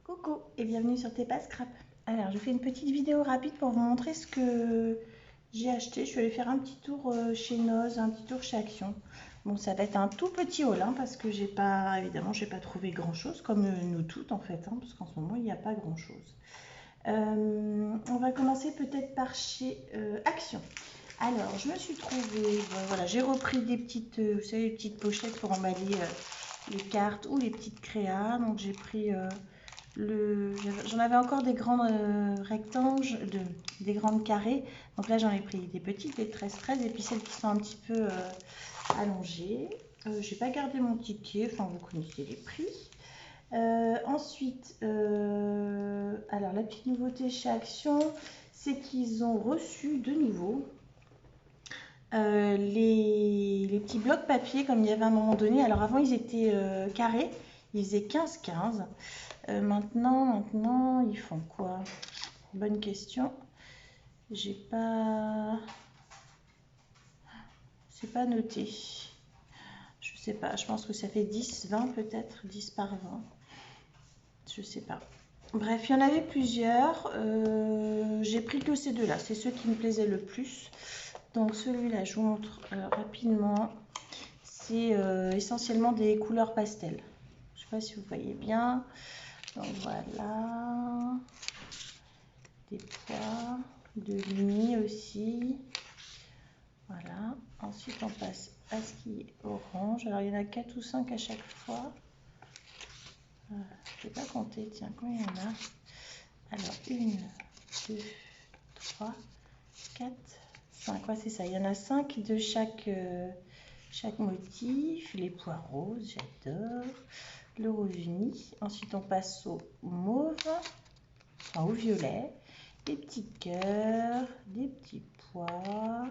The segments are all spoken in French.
Coucou et bienvenue sur TEPA Scrap. Alors je fais une petite vidéo rapide pour vous montrer ce que j'ai acheté. Je suis allée faire un petit tour chez Noz, un petit tour chez Action. Bon, ça va être un tout petit haul parce que évidemment j'ai pas trouvé grand chose comme nous toutes en fait, parce qu'en ce moment il n'y a pas grand chose. On va commencer peut-être par chez Action. Alors je me suis trouvée, voilà, j'ai repris des petites, vous savez, les petites pochettes pour emballer les cartes ou les petites créas. Donc j'ai pris j'en avais encore des grands rectangles, des grandes carrés. Donc là j'en ai pris des petites, des 13-13 et puis celles qui sont un petit peu allongées. J'ai pas gardé mon ticket, enfin vous connaissez les prix. Ensuite, alors la petite nouveauté chez Action, c'est qu'ils ont reçu de nouveau les petits blocs papier comme il y avait à un moment donné. Alors avant ils étaient carrés, ils faisaient 15-15. Maintenant, ils font quoi? Bonne question. C'est pas noté. Je sais pas, je pense que ça fait 10, 20 peut-être, 10 par 20. Je sais pas. Bref, il y en avait plusieurs. J'ai pris que ces deux-là, c'est ceux qui me plaisaient le plus. Donc celui-là, je vous montre rapidement. C'est essentiellement des couleurs pastel. Je sais pas si vous voyez bien. Donc voilà. Des pois, de l'uni aussi. Voilà. Ensuite, on passe à ce qui est orange. Alors, il y en a 4 ou 5 à chaque fois. Je ne vais pas compter. Tiens, combien il y en a? Alors, 1, 2, 3, 4, 5. Ouais, c'est ça. Il y en a 5 de chaque motif. Les pois roses, j'adore. Le rose uni. Ensuite, on passe au mauve, enfin au violet. Des petits cœurs, des petits pois,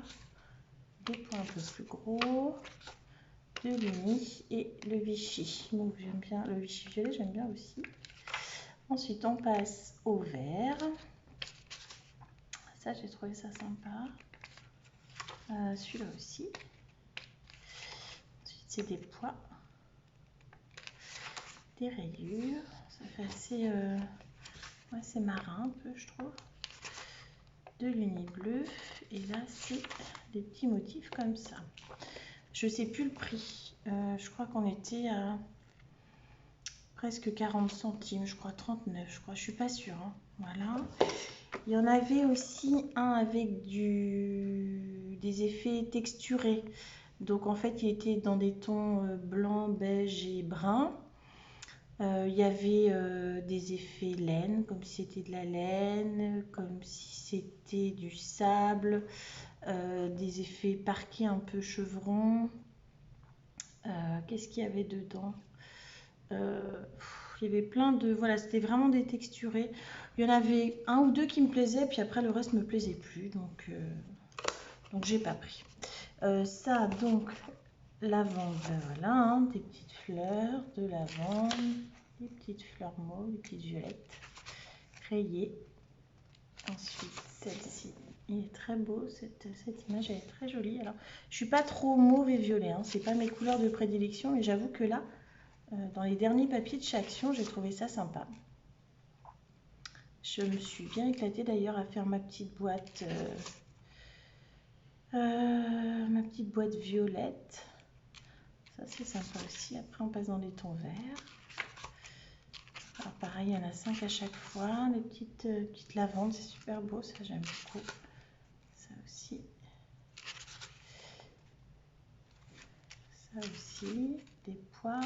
des pois un peu plus gros, de l'uni et le Vichy. Donc j'aime bien le Vichy violet, j'aime bien aussi. Ensuite on passe au vert. Ça j'ai trouvé ça sympa. Celui-là aussi. Ensuite c'est des pois, des rayures. Ça fait assez, ouais, c'est marin un peu je trouve. De l'uni bleu et là c'est des petits motifs comme ça. Je sais plus le prix, je crois qu'on était à presque 40 centimes, je crois 39, je crois, je suis pas sûre, voilà. Il y en avait aussi un avec des effets texturés, donc en fait il était dans des tons blanc, beige et brun. Il y avait des effets laine, comme si c'était de la laine, comme si c'était du sable, des effets parquet un peu chevron. Qu'est-ce qu'il y avait dedans? Il y avait plein de... Voilà, c'était vraiment des texturés. Il y en avait un ou deux qui me plaisaient, puis après le reste ne me plaisait plus, donc j'ai pas pris. Ça, donc, lavande, voilà, des petites fleurs de lavande, des petites fleurs mauves, des petites violettes, rayées. Ensuite, celle-ci, il est très beau, cette image, elle est très jolie. Alors, je suis pas trop mauve et violet, c'est pas mes couleurs de prédilection, mais j'avoue que là, dans les derniers papiers de chez Action, j'ai trouvé ça sympa. Je me suis bien éclatée d'ailleurs à faire ma petite boîte violette. Ça c'est sympa aussi. Après on passe dans les tons verts. Alors pareil, il y en a 5 à chaque fois. Les petites lavandes, c'est super beau, ça j'aime beaucoup. Ça aussi. Ça aussi. Des poires.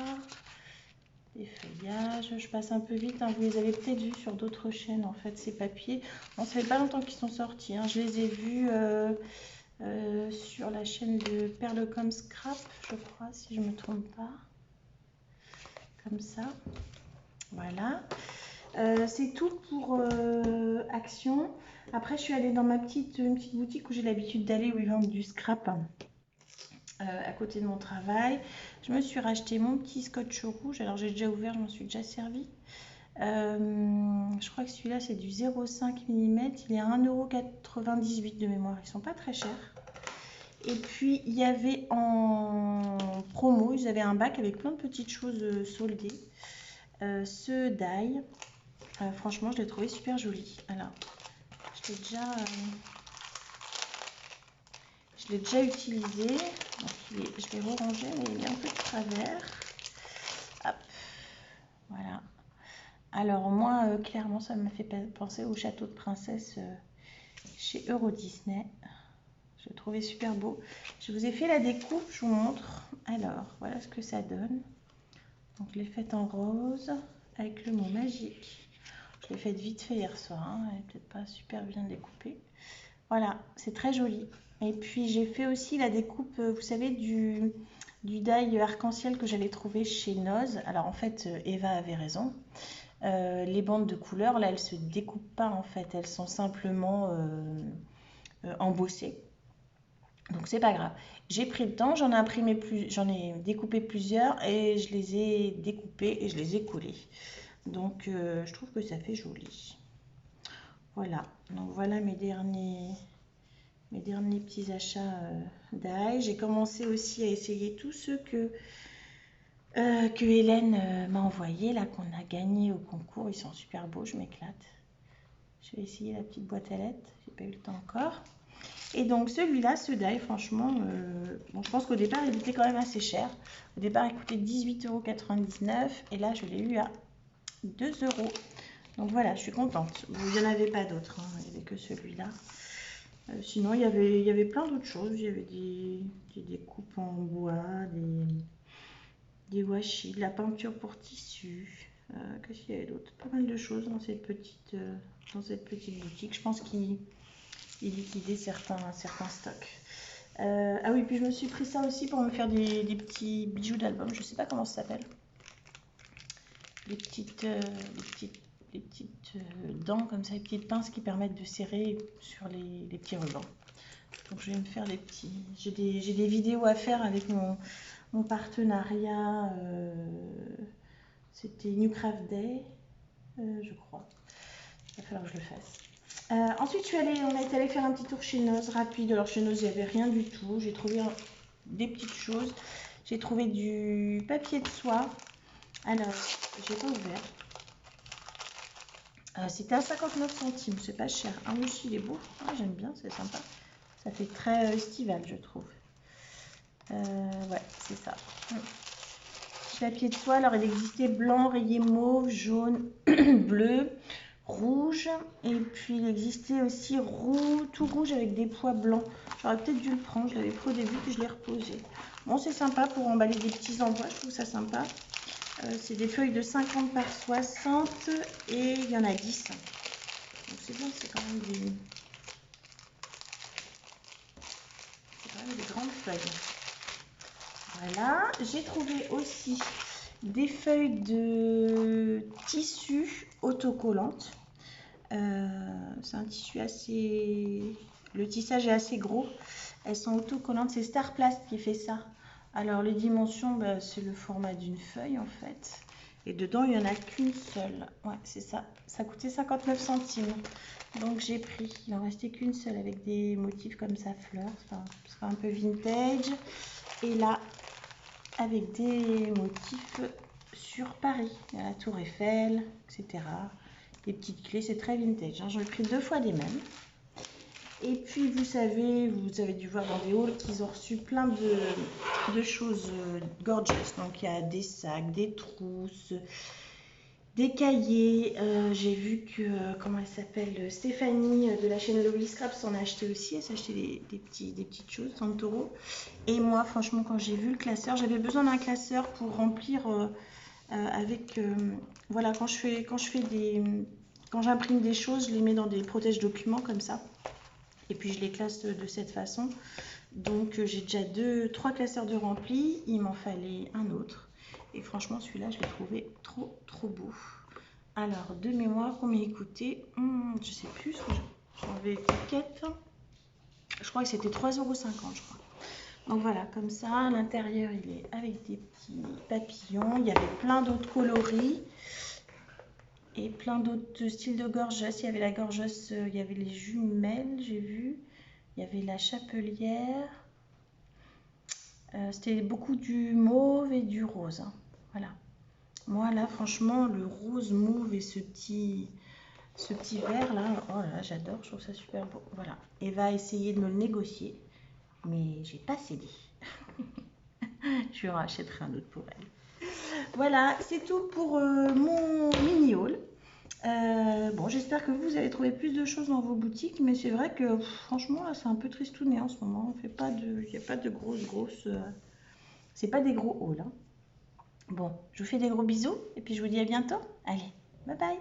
Des feuillages, je passe un peu vite, vous les avez peut-être vus sur d'autres chaînes en fait ces papiers. Bon, ça fait pas longtemps qu'ils sont sortis, je les ai vus sur la chaîne de Perlecom Scrap, je crois, si je me trompe pas. Comme ça, voilà. C'est tout pour Action. Après je suis allée dans une petite boutique où j'ai l'habitude d'aller, où ils vendent du scrap. À côté de mon travail, je me suis racheté mon petit scotch rouge. Alors j'ai déjà ouvert, je m'en suis déjà servi. Je crois que celui-là c'est du 0,5 mm, il est à 1,98 € de mémoire, ils sont pas très chers. Et puis il y avait en promo, ils avaient un bac avec plein de petites choses soldées, ceux d'ail. Franchement, je l'ai trouvé super joli. Alors, je l'ai déjà utilisé. Donc, je l'ai rangé, mais il est un peu de travers. Hop, voilà. Alors moi, clairement, ça me fait penser au château de princesse chez Euro Disney. Je le trouvais super beau. Je vous ai fait la découpe, je vous montre. Alors, voilà ce que ça donne. Donc, je l'ai faite en rose avec le mot magique. Je l'ai faite vite fait hier soir, hein. Elle n'est peut-être pas super bien découpée. Voilà, c'est très joli. Et puis, j'ai fait aussi la découpe, vous savez, du die arc-en-ciel que j'avais trouvé chez Noz. Alors, en fait, Eva avait raison. Les bandes de couleurs, là, elles ne se découpent pas, en fait. Elles sont simplement embossées. Donc c'est pas grave. J'ai pris le temps, j'en ai découpé plusieurs et je les ai découpés et je les ai collés. Donc je trouve que ça fait joli. Voilà. Donc voilà mes derniers petits achats d'ail. J'ai commencé aussi à essayer tous ceux que Hélène m'a envoyé là, qu'on a gagné au concours. Ils sont super beaux, je m'éclate. Je vais essayer la petite boîte à lettres. J'ai pas eu le temps encore. Et donc celui-là, ce die, franchement, bon, je pense qu'au départ, il était quand même assez cher. Au départ, il coûtait 18,99 € et là, je l'ai eu à 2 €. Donc voilà, je suis contente. Bon, il n'y en avait pas d'autres, hein, il n'y avait que celui-là. Sinon, il y avait plein d'autres choses. Il y avait des découpes en bois, des washi, de la peinture pour tissu. Qu'est-ce qu'il y avait d'autre? Pas mal de choses dans cette petite boutique. Je pense qu'il liquider certains stocks. Ah oui, puis je me suis pris ça aussi pour me faire des petits bijoux d'album. Je sais pas comment ça s'appelle. Les petites dents comme ça, les petites pinces qui permettent de serrer sur les petits rubans. Donc je vais me faire des petits. J'ai des vidéos à faire avec mon partenariat. C'était New Craft Day, je crois. Il va falloir que je le fasse. Ensuite, on est allé faire un petit tour chez Noz, rapide. Alors chez Noz, il n'y avait rien du tout. J'ai trouvé des petites choses. J'ai trouvé du papier de soie. Alors, j'ai pas ouvert. C'était à 59 centimes, c'est pas cher. Ah oui, il est beau. Ah, j'aime bien, c'est sympa. Ça fait très estival, je trouve. Ouais, c'est ça. Petit papier de soie. Alors, il existait blanc, rayé mauve, jaune, bleu, rouge, et puis il existait aussi tout rouge avec des pois blancs. J'aurais peut-être dû le prendre, je l'avais pris au début puis je l'ai reposé. Bon, c'est sympa pour emballer des petits envois, je trouve ça sympa. C'est des feuilles de 50 par 60 et il y en a 10. Donc c'est bien, c'est quand même des grandes feuilles. Voilà, j'ai trouvé aussi des feuilles de tissu autocollantes. C'est un tissu assez... Le tissage est assez gros. Elles sont autocollantes. C'est Starplast qui fait ça. Alors, les dimensions, c'est le format d'une feuille, en fait. Et dedans, il n'y en a qu'une seule. Ouais, c'est ça. Ça coûtait 59 centimes. Donc, j'ai pris. Il n'en restait qu'une seule avec des motifs comme ça, fleurs. Enfin, ce sera un peu vintage. Et là, avec des motifs sur Paris. Il y a la Tour Eiffel, etc. Des petites clés, c'est très vintage. Hein. J'en ai pris 2 fois les mêmes. Et puis, vous avez dû voir dans des hauls qu'ils ont reçu plein de choses gorgeous. Donc, il y a des sacs, des trousses, des cahiers. J'ai vu que, comment elle s'appelle, Stéphanie de la chaîne Lovely Scraps en a acheté aussi. Elle s'est acheté des petites choses, Santoro. Et moi, franchement, quand j'ai vu le classeur, j'avais besoin d'un classeur pour remplir voilà, quand j'imprime des choses, je les mets dans des protège documents comme ça. Et puis je les classe de cette façon. Donc j'ai déjà 3 classeurs de remplis. Il m'en fallait un autre. Et franchement, celui-là, je l'ai trouvé trop beau. Alors, de mémoire, combien il coûtait je sais plus. J'avais l'étiquette. Je crois que c'était 3,50 €, je crois. Donc voilà, comme ça, à l'intérieur, il est avec des petits papillons. Il y avait plein d'autres coloris. Et plein d'autres styles de gorgeuse. Il y avait la gorgeuse, il y avait les jumelles, j'ai vu. Il y avait la chapelière. C'était beaucoup du mauve et du rose. Hein. Voilà. Moi, là, franchement, le rose mauve et ce petit vert là, oh là là, j'adore, je trouve ça super beau. Voilà. Eva a essayé de me le négocier, mais j'ai pas cédé. Je lui en rachèterai un autre pour elle. Voilà, c'est tout pour mon mini haul. Bon, j'espère que vous avez trouvé plus de choses dans vos boutiques, mais c'est vrai que franchement, là, c'est un peu tristouné en ce moment. Il n'y a pas de grosses. C'est pas des gros hauls, hein. Bon, je vous fais des gros bisous et puis je vous dis à bientôt. Allez, bye bye.